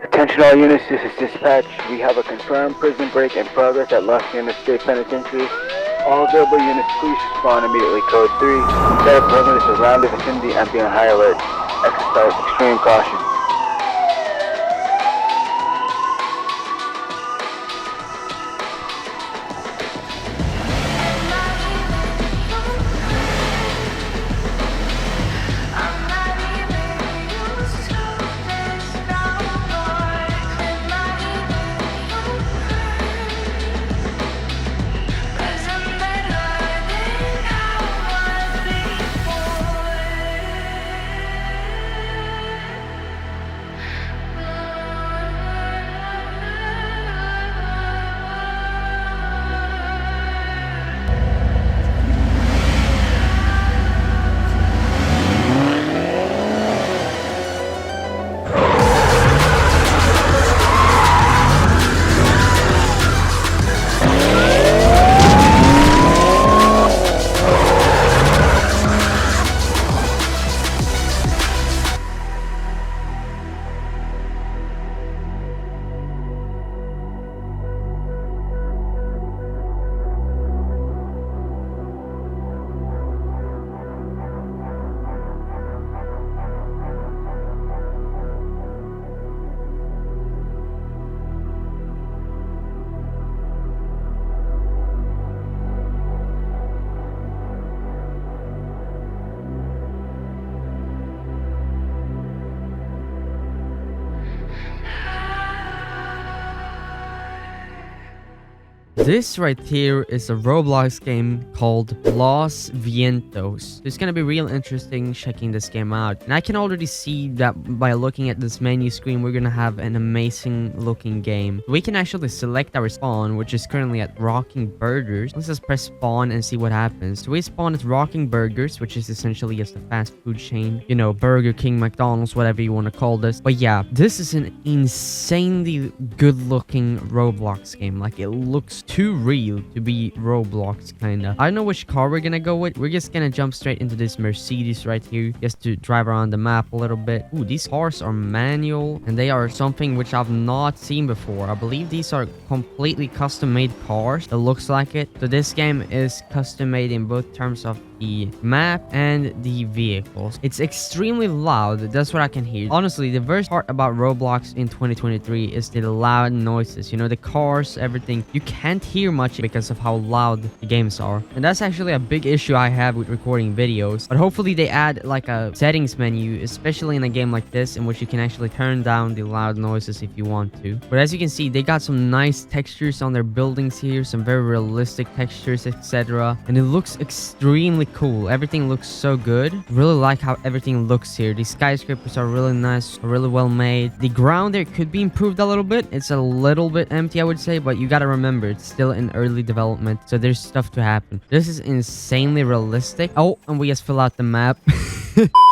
Attention all units, this is dispatch. We have a confirmed prison break in progress at Los Angeles State Penitentiary. All available units, please respond immediately. Code 3. Set up perimeters around the vicinity and be on high alert. Exercise extreme caution. This right here is a Roblox game called Los Vientos. It's gonna be real interesting checking this game out. And I can already see that by looking at this menu screen, we're gonna have an amazing looking game. We can actually select our spawn, which is currently at Rocking Burgers. Let's just press spawn and see what happens. So we spawn at Rocking Burgers, which is essentially just a fast food chain. You know, Burger King, McDonald's, whatever you want to call this. But yeah, this is an insanely good looking Roblox game. Like, it looks too real to be Roblox, kinda. I don't know which car we're gonna go with. We're just gonna jump straight into this Mercedes right here, just to drive around the map a little bit. Ooh, these cars are manual, and they are something which I've not seen before. I believe these are completely custom-made cars. It looks like it. So this game is custom-made in both terms of the map and the vehicles. It's extremely loud. That's what I can hear. Honestly, the worst part about Roblox in 2023 is the loud noises. You know, the cars, everything. You can't hear much because of how loud the games are. And that's actually a big issue I have with recording videos. But hopefully they add like a settings menu, especially in a game like this, in which you can actually turn down the loud noises if you want to. But as you can see, they got some nice textures on their buildings here, some very realistic textures, etc. And it looks extremely cool. Everything looks so good. Really like how everything looks here. These skyscrapers are really nice, really well made. The ground there could be improved a little bit. It's a little bit empty, I would say, but you gotta remember, it's still in early development, so there's stuff to happen. This is insanely realistic. Oh, and we just fill out the map.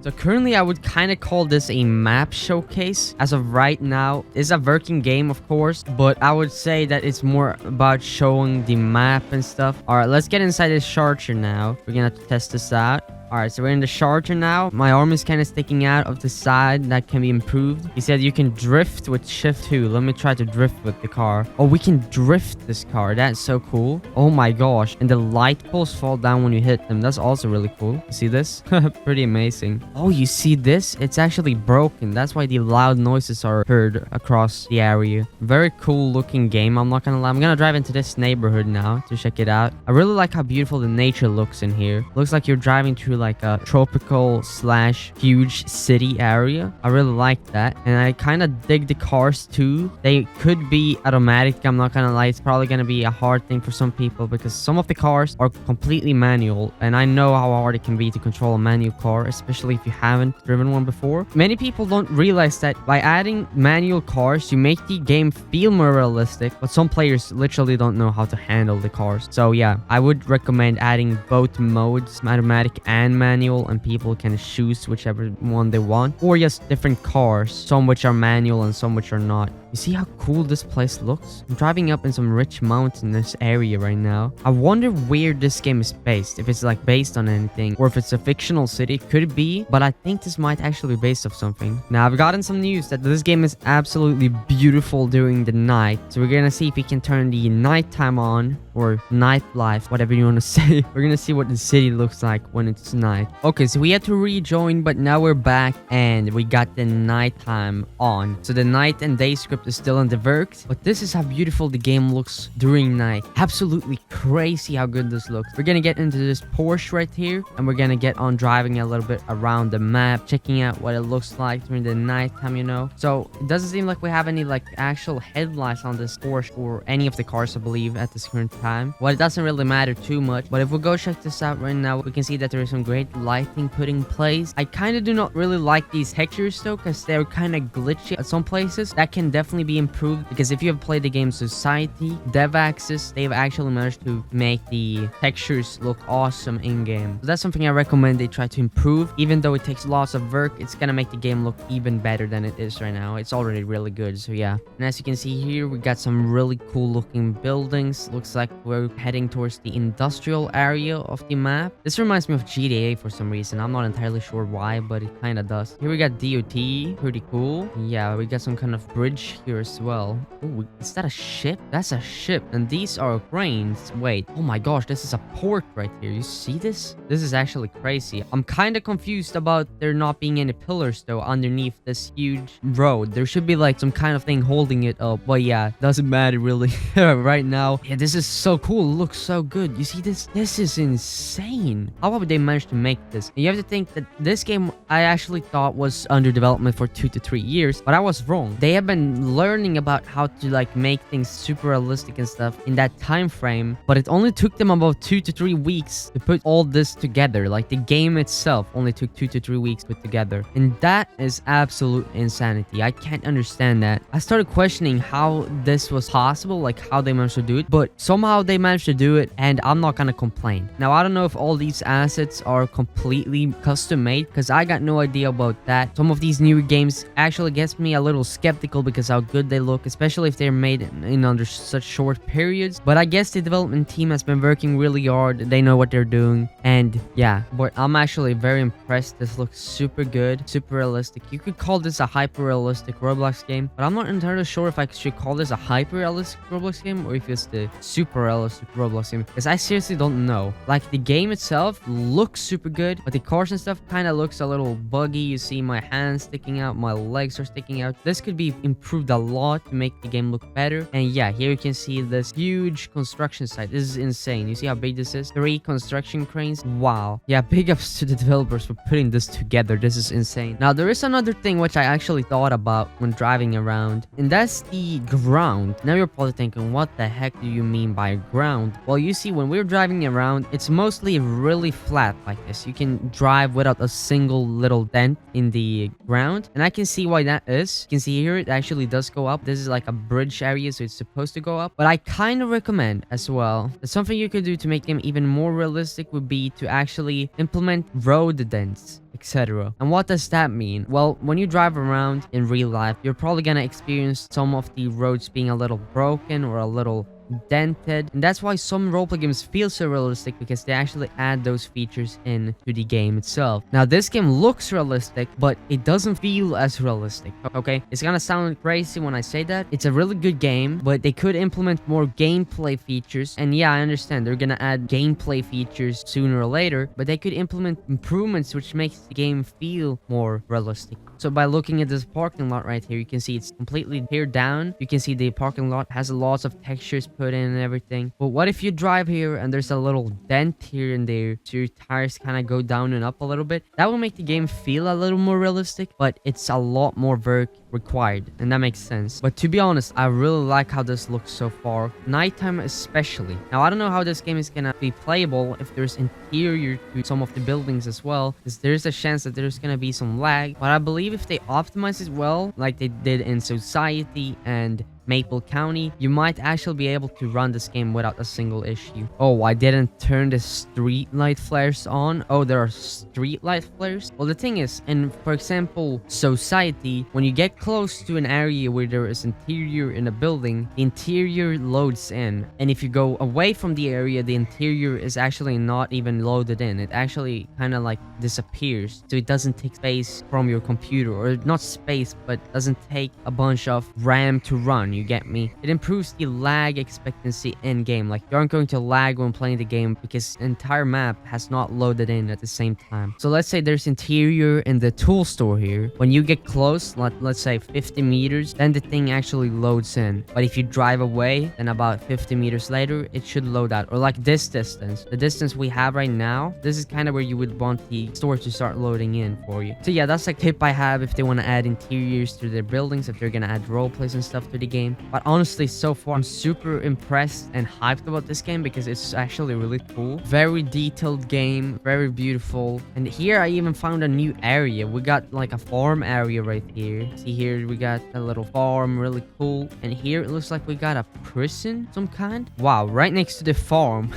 So currently I would kind of call this a map showcase. As of right now, it's a working game, of course, but I would say that it's more about showing the map and stuff. All right, let's get inside this charger now. We're gonna have to test this out. Alright, so we're in the charger now. My arm is kind of sticking out of the side. That can be improved. He said you can drift with shift 2. Let me try to drift with the car. Oh, we can drift this car. That's so cool. Oh my gosh. And the light poles fall down when you hit them. That's also really cool. You see this? Pretty amazing. Oh, you see this? It's actually broken. That's why the loud noises are heard across the area. Very cool looking game. I'm not gonna lie. I'm gonna drive into this neighborhood now to check it out. I really like how beautiful the nature looks in here. Looks like you're driving through like a tropical slash huge city area. I really like that, and I kind of dig the cars too. They could be automatic. I'm not gonna lie, it's probably gonna be a hard thing for some people because some of the cars are completely manual, and I know how hard it can be to control a manual car, especially if you haven't driven one before. Many people don't realize that by adding manual cars, you make the game feel more realistic, but some players literally don't know how to handle the cars. So yeah, I would recommend adding both modes, automatic and manual, and people can choose whichever one they want, or just different cars, some which are manual and some which are not. You You see how cool this place looks? I'm driving up in some rich mountainous area right now. I wonder where this game is based. If it's like based on anything, or if it's a fictional city. Could be, but I think this might actually be based off something. Now, I've gotten some news that this game is absolutely beautiful during the night. So we're gonna see if we can turn the nighttime on, or nightlife, whatever you want to say. We're gonna see what the city looks like when it's night. Okay, so we had to rejoin, but now we're back and we got the nighttime on. So the night and day script is still in the works, but this is how beautiful the game looks during night. Absolutely crazy how good this looks. We're gonna get into this Porsche right here, and we're gonna get on driving a little bit around the map, checking out what it looks like during the nighttime, you know. So it doesn't seem like we have any like actual headlights on this Porsche or any of the cars, I believe, at this current time. Well, it doesn't really matter too much, but if we go check this out right now, we can see that there is some great lighting put in place. I kind of do not really like these textures though, because they're kind of glitchy at some places. That can definitely be improved, because if you have played the game Society, DevAxis, they've actually managed to make the textures look awesome in game. So that's something I recommend they try to improve. Even though it takes lots of work, it's gonna make the game look even better than it is right now. It's already really good, so yeah. And as you can see here, we got some really cool looking buildings. Looks like we're heading towards the industrial area of the map. This reminds me of GTA for some reason. I'm not entirely sure why, but it kind of does. Here we got DOT, pretty cool. Yeah, we got some kind of bridge here as well. Ooh, is that a ship? That's a ship, and these are cranes. Wait, oh my gosh, this is a port right here. You see this? This is actually crazy. I'm kind of confused about there not being any pillars though underneath this huge road. There should be like some kind of thing holding it up, but yeah, doesn't matter really. Right now, yeah, this is so cool. It looks so good. You see this? This is insane. How would they manage to make this? And you have to think that this game I actually thought was under development for 2 to 3 years, but I was wrong. They have been learning about how to like make things super realistic and stuff in that time frame, but it only took them about 2 to 3 weeks to put all this together. Like the game itself only took 2 to 3 weeks to put together, and that is absolute insanity. I can't understand that. I started questioning how this was possible, like how they managed to do it, but somehow they managed to do it, and I'm not gonna complain. Now, I don't know if all these assets are completely custom made, because I got no idea about that. Some of these newer games actually gets me a little skeptical because how good they look, especially if they're made in under such short periods. But I guess the development team has been working really hard. They know what they're doing, and yeah, but I'm actually very impressed. This looks super good, super realistic. You could call this a hyper realistic Roblox game, but I'm not entirely sure if I should call this a hyper realistic Roblox game or if it's the super realistic Roblox game, because I seriously don't know. Like the game itself looks super good, but the cars and stuff kind of looks a little buggy. You see my hands sticking out, my legs are sticking out. This could be improved a lot to make the game look better. And yeah, here you can see this huge construction site. This is insane. You see how big this is? 3 construction cranes. Wow. Yeah, big ups to the developers for putting this together. This is insane. Now, there is another thing which I actually thought about when driving around, and that's the ground. Now you're probably thinking, what the heck do you mean by ground? Well, you see, when we're driving around, it's mostly really flat like this. You can drive without a single little dent in the ground, and I can see why that is. You can see here it actually does go up. This is like a bridge area, so it's supposed to go up. But I kind of recommend as well that something you could do to make them even more realistic would be to actually implement road dents, etc. And what does that mean? Well, when you drive around in real life, you're probably gonna experience some of the roads being a little broken or a little dented, and that's why some roleplay games feel so realistic, because they actually add those features in to the game itself. Now, this game looks realistic, but it doesn't feel as realistic. Okay, it's gonna sound crazy when I say that. It's a really good game, but they could implement more gameplay features. And yeah, I understand they're gonna add gameplay features sooner or later, but they could implement improvements which makes the game feel more realistic. So by looking at this parking lot right here, you can see it's completely teared down. You can see the parking lot has lots of textures put in and everything. But what if you drive here and there's a little dent here and there, so your tires kind of go down and up a little bit? That will make the game feel a little more realistic, but it's a lot more work required, and that makes sense. But to be honest, I really like how this looks so far, nighttime especially. Now, I don't know how this game is gonna be playable if there's interior to some of the buildings as well, because there's a chance that there's gonna be some lag. But I believe if they optimize it well, like they did in Society and Maple County, you might actually be able to run this game without a single issue. Oh, I didn't turn the street light flares on. Oh, there are street light flares. Well, the thing is, in, for example, society, when you get close to an area where there is interior in a building, the interior loads in. And if you go away from the area, the interior is actually not even loaded in. It actually kind of like disappears. So it doesn't take space from your computer, or not space, but doesn't take a bunch of RAM to run. You get me? It improves the lag expectancy in game. Like, you aren't going to lag when playing the game because the entire map has not loaded in at the same time. So let's say there's interior in the tool store here. When you get close, let's say 50 meters, then the thing actually loads in. But if you drive away, then about 50 meters later, it should load out. Or like this distance, the distance we have right now, this is kind of where you would want the store to start loading in for you. So yeah, that's a tip I have if they want to add interiors to their buildings, if they're gonna add role plays and stuff to the game. But honestly, so far I'm super impressed and hyped about this game because it's actually really cool. Very detailed game, very beautiful. And here I even found a new area. We got like a farm area right here. See here, we got a little farm, really cool. And here it looks like we got a prison, some kind. Wow, right next to the farm.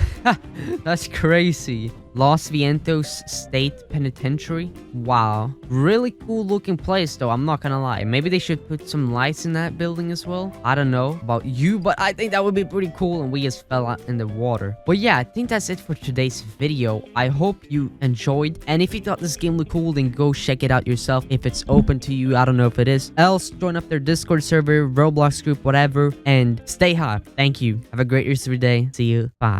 That's crazy. Los Vientos State Penitentiary. Wow. Really cool looking place though, I'm not gonna lie. Maybe they should put some lights in that building as well. I don't know about you, but I think that would be pretty cool, and we just fell out in the water. But yeah, I think that's it for today's video. I hope you enjoyed, and if you thought this game looked cool, then go check it out yourself if it's open to you. I don't know if it is. Else, join up their Discord server, Roblox group, whatever, and stay hyped. Thank you. Have a great rest of your day. See you. Bye.